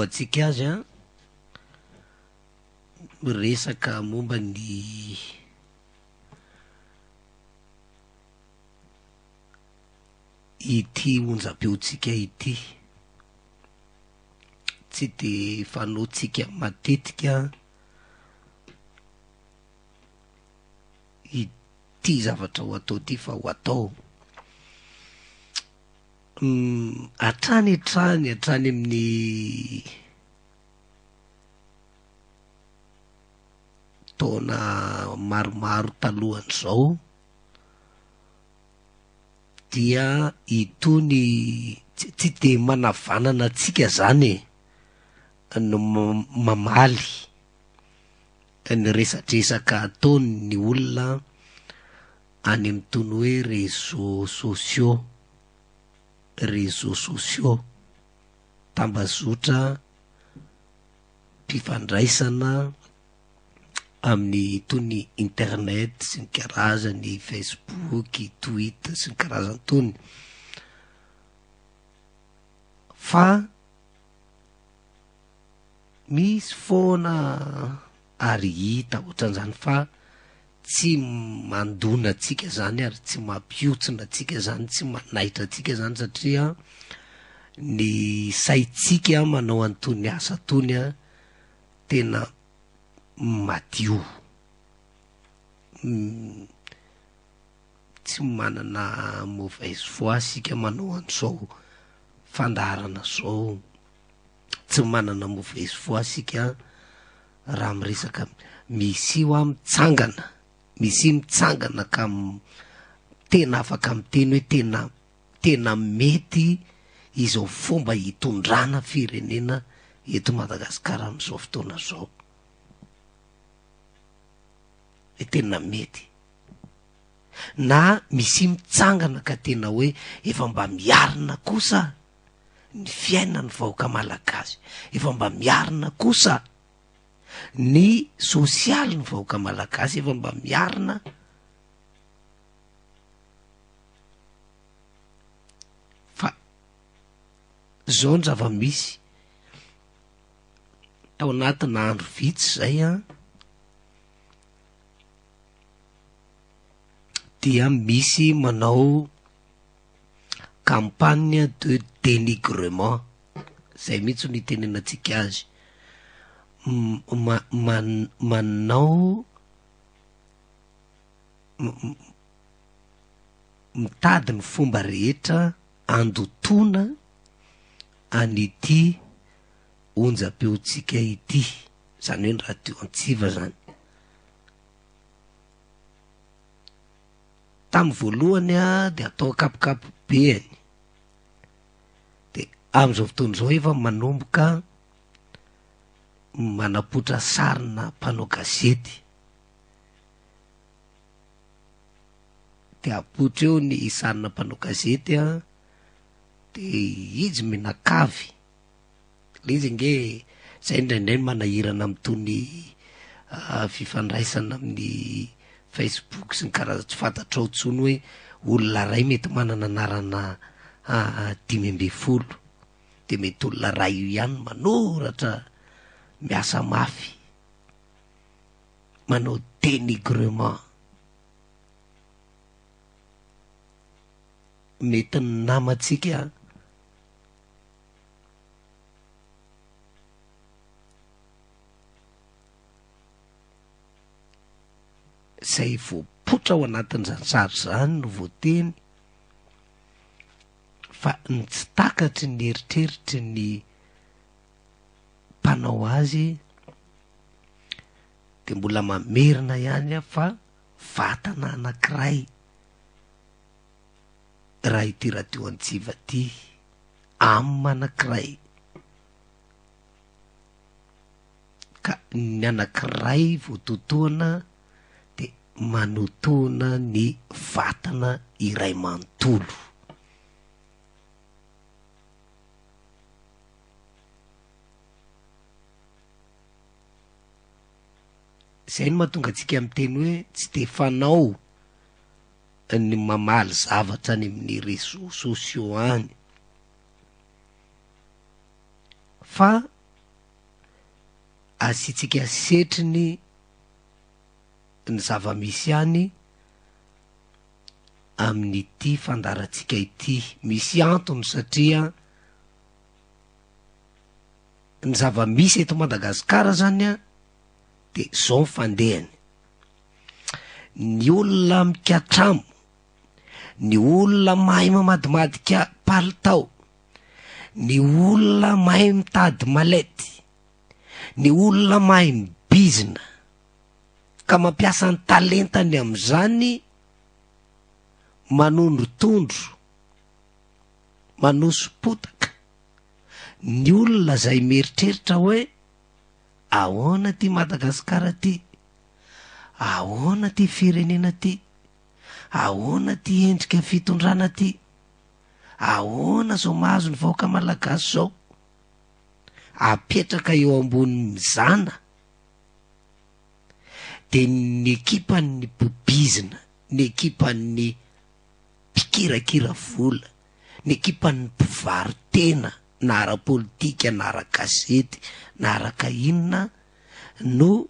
ahafantarantsika azy a, resaka momba ny ity onjam-peotsika ity, tsy de fanaotsika matetika ity zavatra ho atao ty fa ho atao hatrany amin'ny taona maromaro talohan'izao dia itony tsy de manavanana atsika zany no mamaly ny resadresaka ataony ny olona any am'tony hoe réseaux sociaux tambazotra mpifandraisana amin'ny tony internet sy ny karazany Facebook, Twitter sy ny karazany tony. Fa misy foana ary hita ohatran'izany fa tsy mandona atsika zany ary tsy mampiotsina atsika zany, tsy manaitra atsika zany satria ny saitsika manao antony asa tony a tena madio, tsy manana mauvaise foi sika manao an'izao fandaharana zao, tsy manana mauvaise foi sika raha miresaka misy io a mitsangana ka tena afaka miteny hoe tena mety izao fomba hitondrana firenena eto Madagasikara am'izao fotoana zao, hoe tena mety, na misy mitsangana ka tena hoe efa mba miarina kosa ny fiainan'ny vahoaka malagasy, efa mba miarina kosa ny sosialy ny vahoaka malagasy, efa mba miarina fa zao ny zava-misy tao anatina andro vitsy zay a dia misy manao campagne de dénigrement, zay mihitsy no itenenantsika azy, manao mitady ny fomba rehetra andotona an'ity onjam-peotsika ity, zany hoe ny radio Antsiva zany. Tamin'ny voalohany a de atao akapokapobeany, de am'izao fotoana izao efa manomboka manapotra sarina mpanao gazety, de apotra eo ny sarina mpanao gazety a, de izy menakavy le izy nge zay indraindray manahirana am'tony fifandraisana amin'ny Facebook sy ny karaza tsy fantatrao tsony hoe olona ray mety manana anarana 5,000, de mety olona ray io ihany manoratra miasa mafy, manao dénigrement, mety ny namatsika zay voapotra ao anatin'izany sary zany no voateny fa ny tsy takatry ny eritreritry ny mpanao azy de mbola mamerina ihany a fa vatana anankiray raha ity radio Antsiva ty, amy anankiray ka ny anankiray voatotoana de manotoana ny vatana iray manontolo. Zay no mahatonga antsika miteny hoe tsy de fanao ny mamaly zavatra any amin'ny réseaux sociaux any, fa asitsika setriny ny zava-misy any amin'ity fandaratsika ity. Misy antony satria ny zava-misy eto Madagasikara zany a de zao fandehany. Ny olona mikatramo, ny olona mahay mamadimadika palitao, ny olona mahay mitady malety, ny olona mahay mibizina ka mampiasa ny talentany am'izany manondro tondro, manoso-potaka. Ny olona zay mieritreritra hoe ahoana ty Madagasikara ty, ahoana ty firenena ty, ahoana ty endrika fitondrana ty, ahoana zao mahazo ny vahoaka malagasy zao, apetraka eo ambony mizana. De ny ekipan'ny bobizina, ny ekipan'ny mpikirakira vola, ny ekipan'ny mpivarotena na ara-politika na ara-gazety na araka inona no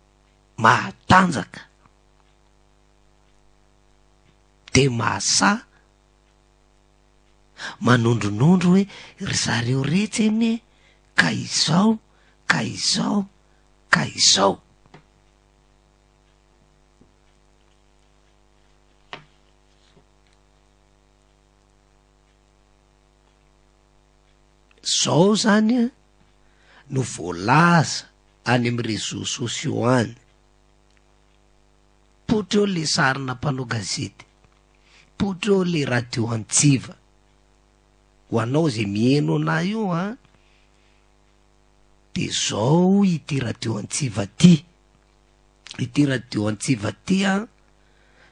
mahatanjaka de mahasa manondronondro hoe ry zareo rehetra eny ka izao ka izao ka izao. Zao zany a no voalaza any amin'ny réseaux sociaux any. Potra eo le sarina mpanao gazety, potra eo le radio antsiva. Ho anao zay mieno ana io a, de zao ity radio antsiva ty, ity radio antsiva ty a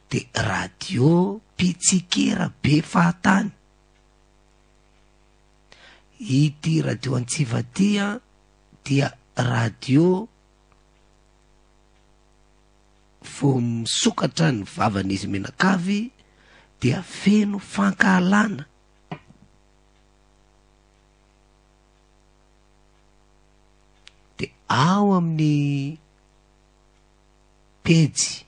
de radio pitsikera be fahatany. Ity radio antsiva ty a dia radio vo misokatra ny vavan'izy menakavy dia feno fankahalana. De ao amin'ny pejy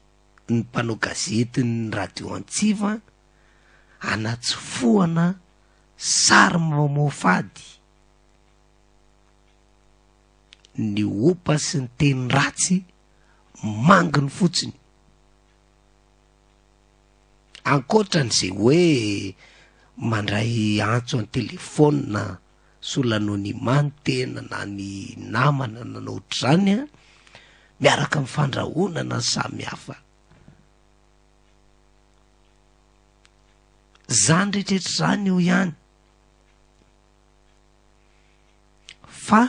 ny mpanao gazety ny radio antsiva anatsofoana sary mamofady ny opa sy ny teny ratsy manginy fotsiny. Ankoatran'izay hoe mandray antso any telefona sola anonima ny tena na ny namana na ohatr'izany a, miaraka mifandrahona na samy hafa. Zany rehetrarehetra zany eo ihany. Fa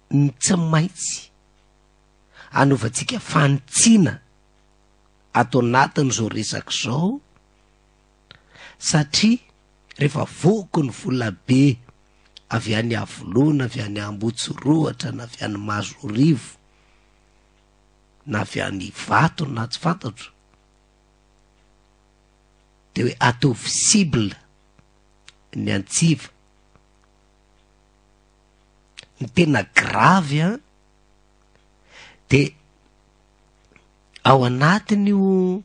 ny tsy maintsy anaovantsika fanitsiana ato anatin'izao resaka zao, satria rehefa voky ny vola be avy any Avoloana, avy any Ambotsorohatra, na avy any Mazorivo, na avy any Vato na tsy fantatro, de hoe ataovy cible ny antsiva. Ny tena gravy a de ao anatiny io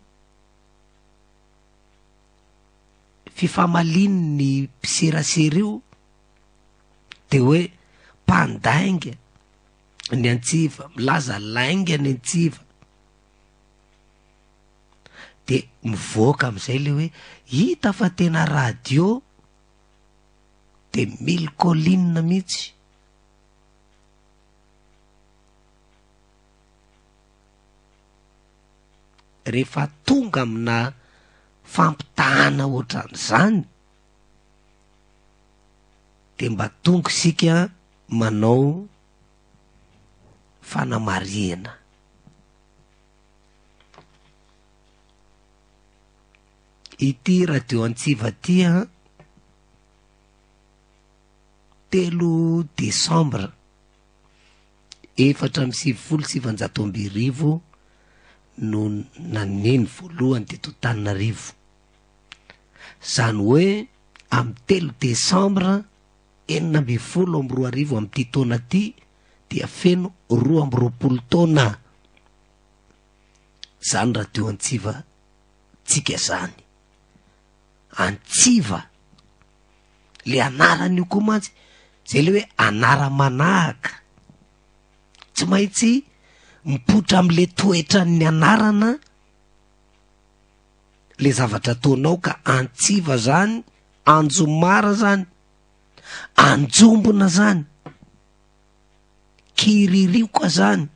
fifamaliny ny mpiserasera io de hoe mpandainga ny antsiva, milaza lainga ny antsiva. De mivoaka am'izay le hoe hita fa tena radio de mille colline mihitsy. Rehefa tonga amina fampitahana ohatran'izany de mba tonga isika manao fanamarihana. Ity radio antsiva ty a 3 Desambra 1720 no naneny voalohany teto Antananarivo. Zany hoe amy 3 Desambra 1920 am'ty taona ty dia feno 20 zany radio Antsiva tsika zany. Antsiva le anarany io koa mantsy zay le hoe anara manahaka, tsy maintsy mipotra am'le toetra ny anarana le zavatra ataonao ka Antsiva zany, Anjomara zany, Anjombona zany, Kiririoka zany,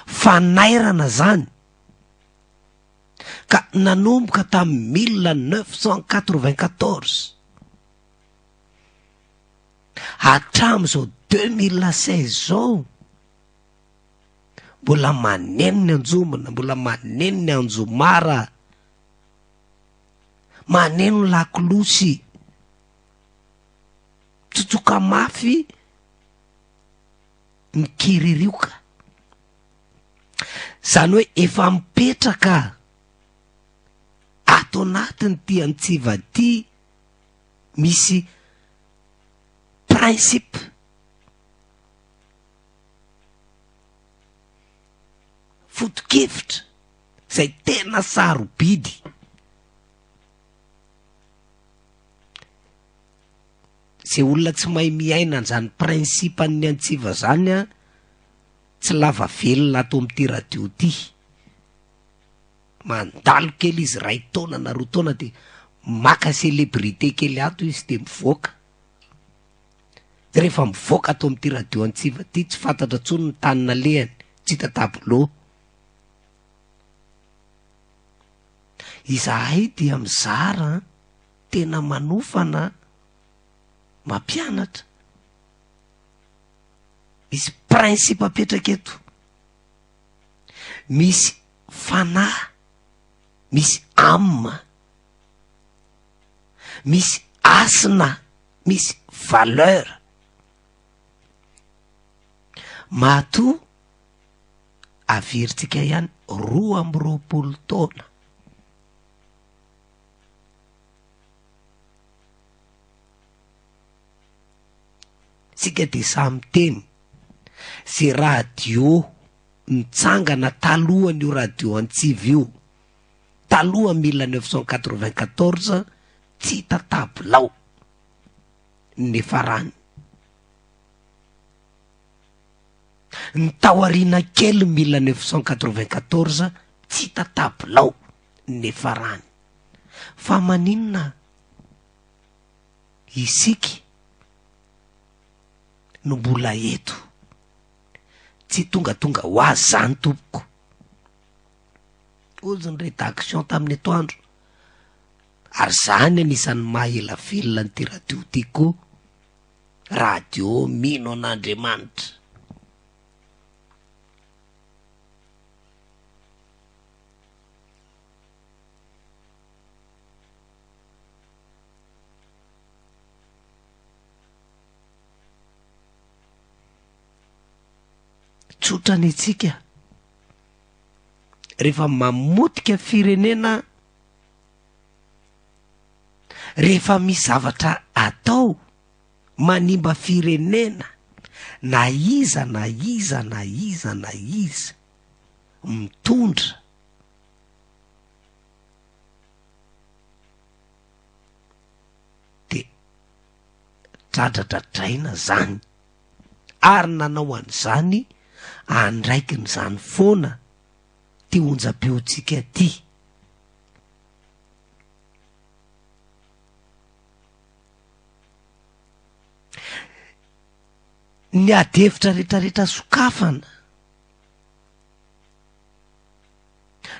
Fanairana zany. Ka nanomboka tamin'ny 1994 hatram'izao 2016 zao mbola maneno ny Anjombona, mbola maneno ny Anjomara, maneno ny Lakolosy, tsotsoka mafy ny Kiririoka. Zany hoe efa mipetraka ato anatiny ty Antsiva ty misy principe foto-kevitra zay tena sarobidy. Zay olona tsy mahay miaina an'izany principe an'ny Antsiva zany a, tsy lava velona ato amin'ity radio ty. Mandalo kely izy 2 taona na 2 taona de maka célébrité kely ato izy de mivoaka. Rehefa mivoaka ato amin'ity radio Antsiva ty tsy fantatra tsony ny tanina lehany, tsy hita tableau. Izahay dia mizara tena manofana mampianatra. Misy principe apetraka eto, misy fanahy, misy âme, misy asina, misy valeur. Matoa averitsika ihany 20 taona. Sika de samy teny ze radio nitsangana talohan'io radio Antsiva io, taloha 1994 tsy hita tabilao nefarany. Ny taoriana kely 1994 tsy hita tabilao nefarany. Fa maninona isiky no mbola eto, tsy tonga ho azy zany tompoko. Ozy ny rédaction tamin'ny atoandro, ary zany anisan'ny mahaela velona nyty radio ty koa, radio mino an'Andriamanitra. Tsotra ny tsika rehefa mamotika firenena, rehefa misy zavatra atao manimba firenena, na iza mitondra de dradradradraina zany, ary nanao an'izany andraiky ny zany foana ty onjam-peotsika ty. Ny adevitra rehetrarehetra sokafana,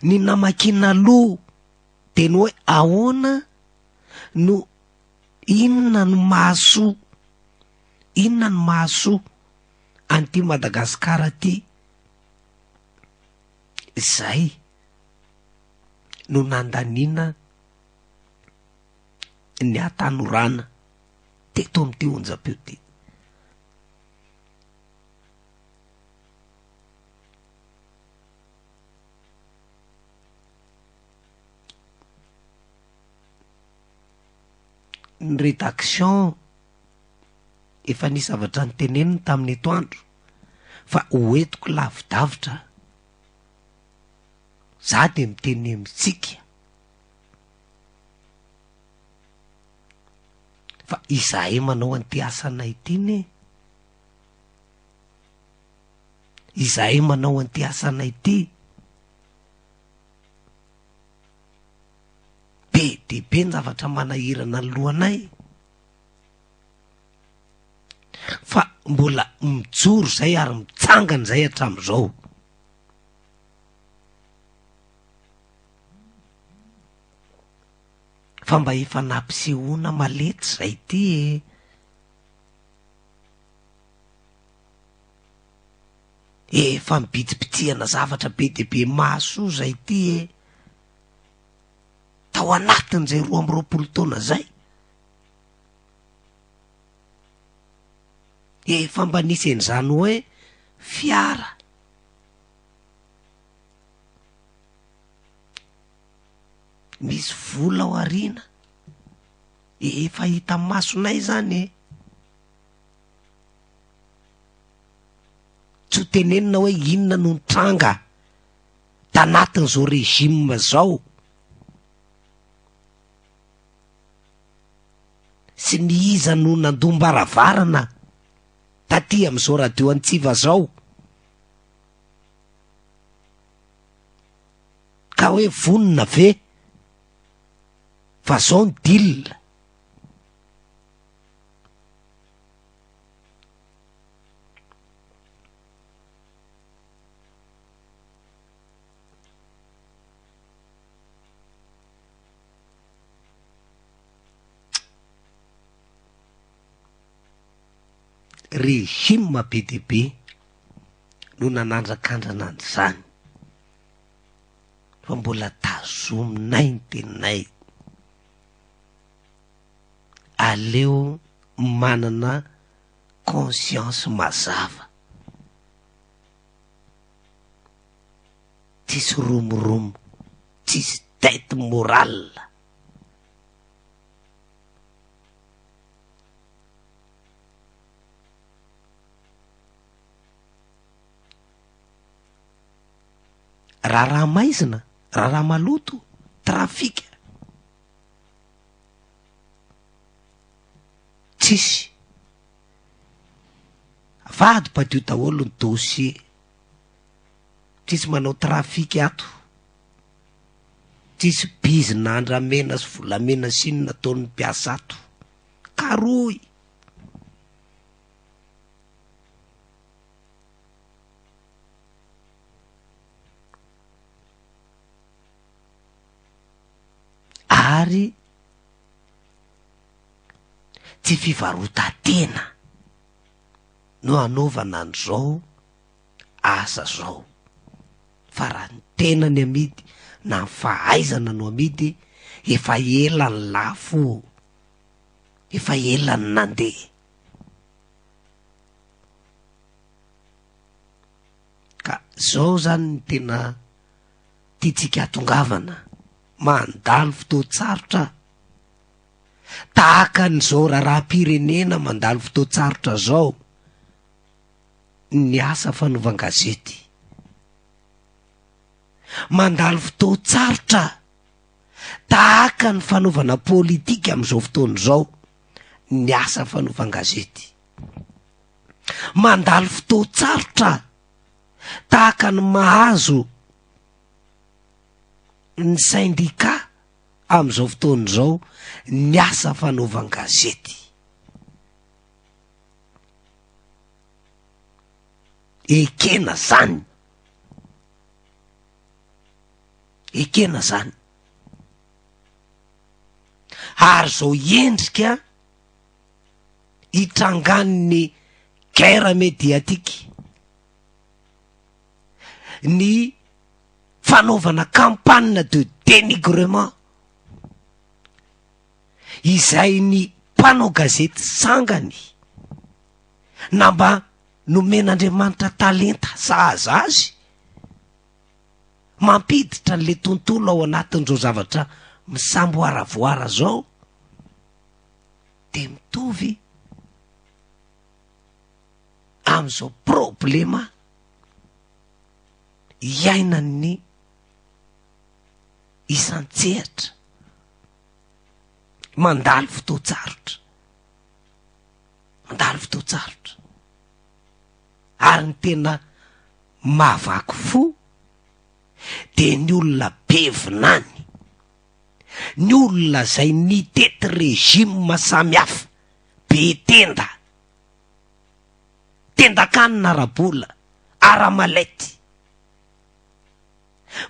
ny namakina loha de ny hoe ahoana no inona no mahasoa an'ty Madagasikara ty, zay no nandanina ny atanorana teto amin'ty onjam-peo ty. Ny rédaction efa nisy zavatra nyteneniny tamin'ny atoandro fa hoentiko lavidavitra za de miteny amitsika fa izahay manao an'ity asanay tiny izahay manao an'ity asanay ty be dehibe ny zavatra manahirana ny lohanay fa mbola mijoro zay ary mitsangana zay hatram'izao fa mba efa nampisehoana malety zay ty efa mibitibitihana zavatra be dehibe mahasoa zay ty tao anatin'izay 20 taona zay efa mba nisy an'izany hoe fiara misy vola ao arina efa hita masonay zany tsy ho tenenina hoe inona no nitranga tanatin'izao régime zao sy ny iza no nandombaravarana taty am'izao radio Antsiva zao ka hoe vonina ve fa zao ny dila régime be dehibe no nanandrakandrana an'izany fa mbola tazominay ny teninay aleo manana conscience mazava tsisy romoromo tsisy tête morale raha maizina raha maloto trafika tsisy vady padio daholo ny dossier tsisy manao trafika ato tsisy bizina andramena sy volamena siny nataon'ny mpiasa ato karoy ary tsy fivarotan-tena no anaovana an'izao asa zao fa raha ny tena ny amidy na ny fahaizana no amidy efa ela ny lafo efa ela ny nandeha ka zao zany ny tena tiatsika hatongavana mandalo fotoatsarotra tahaka n'izao raharam-pirenena mandalo fotoatsarotra zao ny asa fanaovan-gazety mandalo fotoatsarotra tahaka ny fanaovana politika am'izao fotoana zao ny asa fanaovan-gazety mandalo fotoatsarotra tahaka ny mahazo ny syndika am'izao fotoana zao ny asa fanaovan-gazety ekena zany ekena zany ary zao endrika hitrangan'ny guerre médiatique ny fanaovana campagne de dénigrement izay ny mpanao gazety sangany na mba nomen'Andriamanitra talenta sahaza azy mampiditra n'le tontolo ao anatin'izao zavatra misamboaravoara zao de mitovy am'izao problema iainany isan-tsehatra mandalo fotoatsarotra, ary ny tena mahavaky fo de ny olona bevinany, ny olona zay nitety rejima samihafa, be tendakanina arabola, ara-malety,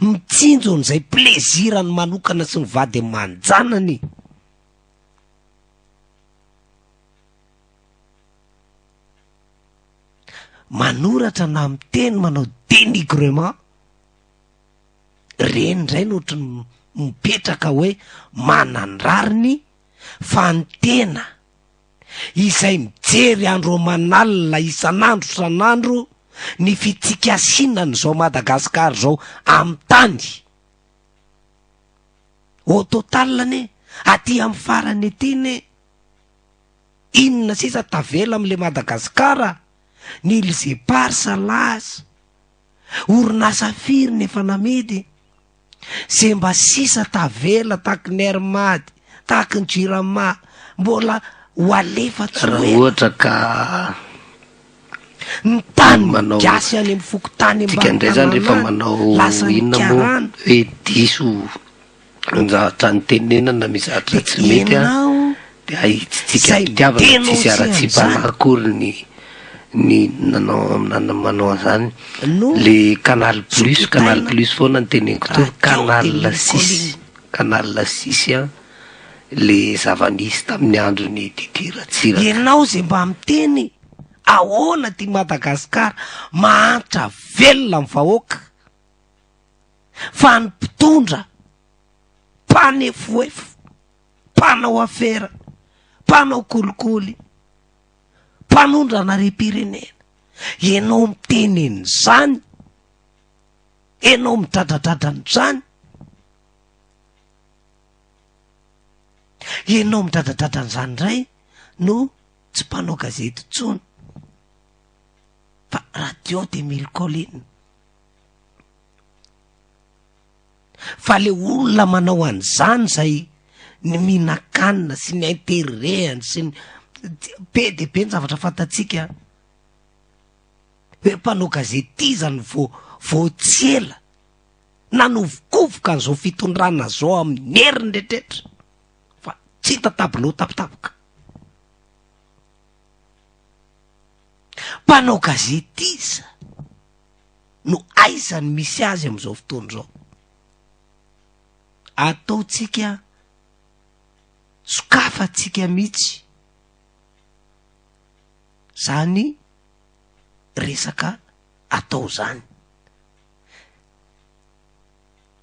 mitsinjo n'izay plezirany manokana sy ny vady aman-janany. Manoratra na miteny manao dénigrement, reny ndray no ohatry mipetraka hoe manandrariny, fa ny tena izay mijery andro aman'alina isan'andro ny fitsikasinan' zao Madagasikara zao amin'ny tany. Au total ne aty amin'ny farany ety ne, inona sisa tavela am'le Madagasikara? Ny Ilzepar Salaza, orinasa firy nefa namidy, se mba sisa tavela tahaky ny Hermady, tahaky ny Jirama, mbola ho alefa tsy hoe. Raha ohatra ka ny tany gasy any amin'ny fokotany ambany zany rehefa manao inona moa hoe diso nzatra ny tenenana mizatra tsy mety de ahitsitsika mpitiavana tsisy ara-tsipanakory ny nanao manao an'izany. Le canal plus foana ny teneniko to, canal 6 le zava-nisy tamin'ny andron'ny Didi Ratsiraka. Ianao zay mba miteny ahoana ty Madagasikara mahantra velona amin'ny vahoaka, fa ny mpitondra mpanefoefo, mpanao afera, mpanao kolikoly, mpanondrana rem-pirenena, ianao miteneny zany, ianao midradradradrany zany, ianao midradradradrany zany ndray no tsy mpanao gazety tsony fa radio de mille collines. Fa le olona manao an'izany zay ny mihinan-kanina sy ny interrehany sy ny be de be ny zavatra fantatsika hoe mpanao gazety zany voatsela nanovokovoka an'izao fitondrana zao amin'ny heriny rehetraretra, fa tsy hita tableau tapitapoka. Mpanao gazety iza no aizany misy azy am'izao fotoana zao. Ataotsika sokafatsika mihitsy zany resaka atao zany.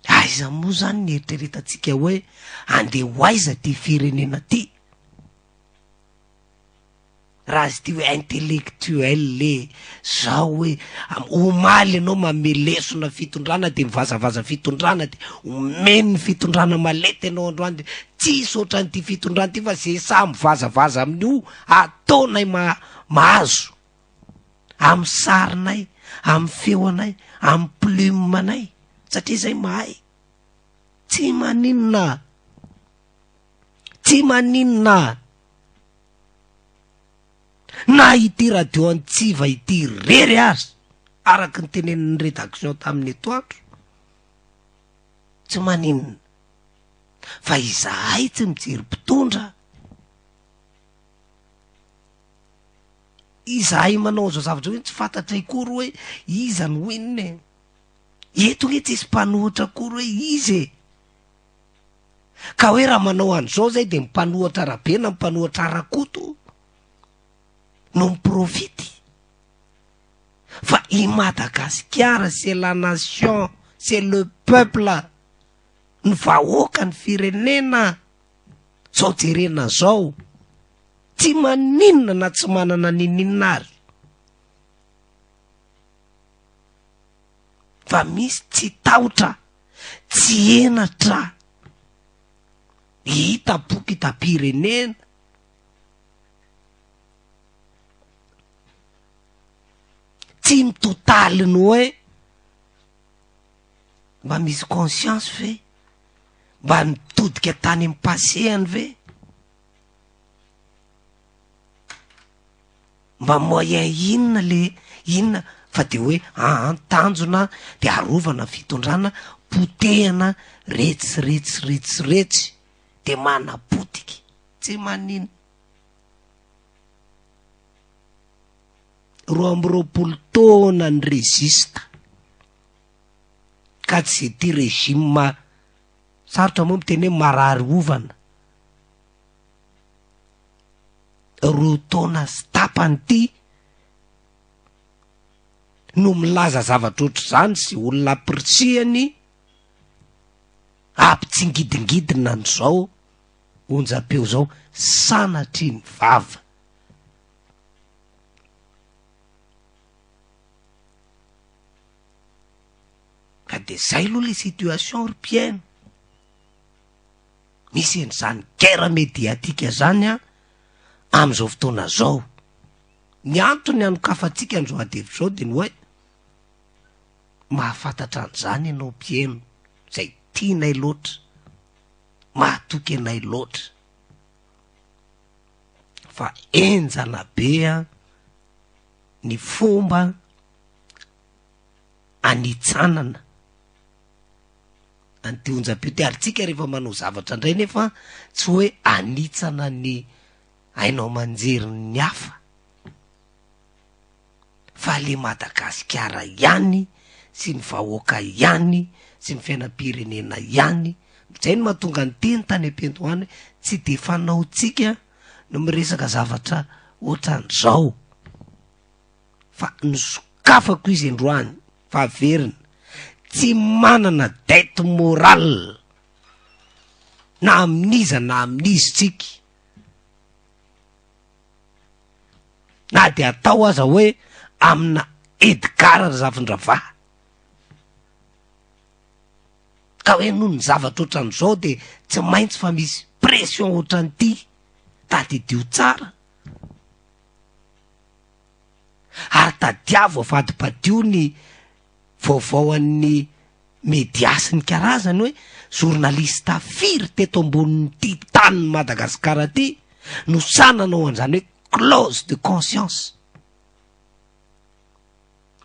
Aiza moa zany ny eritreretantsika hoe andeha ho aiza ty firenena ty? Raha izy ty hoe intellectuel le zao hoe omaly ianao mamelesona fitondrana de mivazavaza fitondrana de omeny ny fitondrana malety ianao androany de tsisy ohatran'ity fitondrana ty fa ze sa mivazavaza amin'io ataonay mahazo amin'ny sarinay, amin'ny feonay, amin'ny plumenay, satria zay mahay. Tsy maninona na ity radio Antsiva ity rery azy araky ny tenenin'ny rédaction tamin'ny etoandro, tsy maninona fa izahay tsy mijery mpitondra, izahay manao zao zavatra hoe tsy fantatray kory hoe iza ny winne, eto hoe tsisy mpanohitra kory hoe izy ka hoe raha manao an'izao zay de mipanohatra arabe na mipanohatra arakoto no miprofity. Fa i Madagasikara c'est la nation, c'est le peuple, ny vahoaka ny firenena zao jerena zao, tsy maninona na tsy manana nininona ary. Fa misy tsy tahotra, tsy henatra hita boky hitam-pirenena, tsy mitotaly ny hoe mba misy conscience ve, mba mitodika tany amin'ny passéany ve, mba moyen inona fa de hoe tanjona de arovana fitondrana potehana retsy de manapotiky tsy manino. 20 taona ny rezista ka tsy zay ty régime sarotra moa miteny hoe marary ovana. 2 taona sy tapany ty no milaza zavatra ohatr'izany sy olona ampirisiany ampitsingidingidina n'izao onjam-peo zao sanatry ny vava. Ka de zay aloha le situation européenne. Misy an'izany guerre médiatique zany am'izao fotoana zao. Ny antony anokafantsika an'izao adevy zao de ny hoe mahafantatra an'izany ianao mpieno zay tianay loatra, mahatoky anay loatra, fa enjana be ny fomba anitsanana anty onjam-peo ty ary tsika rehefa manao zavatra indray nefa tsy hoe anitsana ny ainao manjery ny hafa fa le Madagasikara ihany sy ny vahoaka ihany sy ny fiainam-pirenena ihany. Zay no mahatonga ny teny tany am-piantohany tsy de fanao tsika no miresaka zavatra ohatran'izao fa nisokafako izy androany fa averina tsy manana dette morale na amin'iza na amin'izy tsika, na de atao aza hoe amina Edgar Razafindrava ka hoe noho ny zavatra ohatran'izao de tsy maintsy fa misy pression ohatran'ity tadidio tsara ary tadiavo afadipadio ny vaovao an'ny media sy ny karazany hoe journalista firy teto ambonin'ity tany Madagasikara ty no sananao an'izany hoe clause de conscience,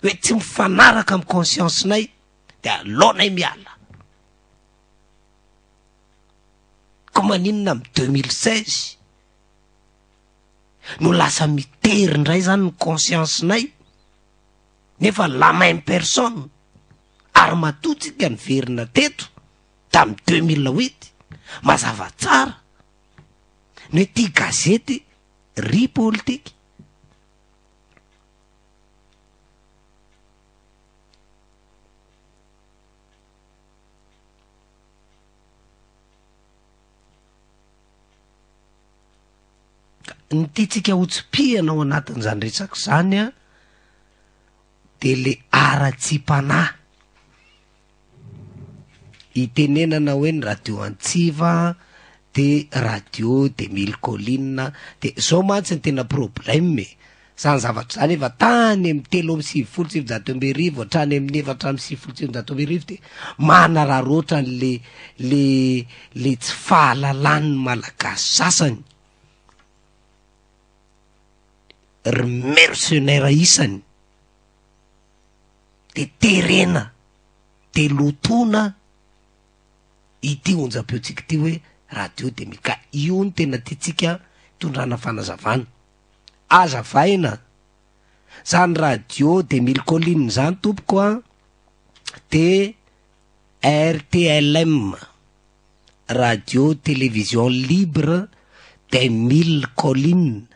hoe tsy mifanaraka amin'ny conscience-nay de alohanay miala. Ko maninona amin'ny 2016 no lasa mitery indray zany ny conscience-nay nefa la même personne ary matotsika ny verina teto tamin'ny 2008 mazava tsara ny hoe ty gazety ry politika. Ny tiatsika hotsim-piana ao anatin'izany resaka zany de le ara-tsim-panahy itenenana hoe ny radio Antsiva de radio de Mille Collines de zao mantsy ny tena problème zany zavatra zany efa tany amin'ny 3 hatrany amin'ny 4 de manararoatra le tsy fahalalany malagasy sasany ry mercenaire isany de terena de lotona ity onjam-peotsika ty hoe radio de mika io ny tena tiatsika tondrana fanazavana azavaina zany radio de Mille Collines zany tompoko de RTLM radio télévision libre de Mille Collines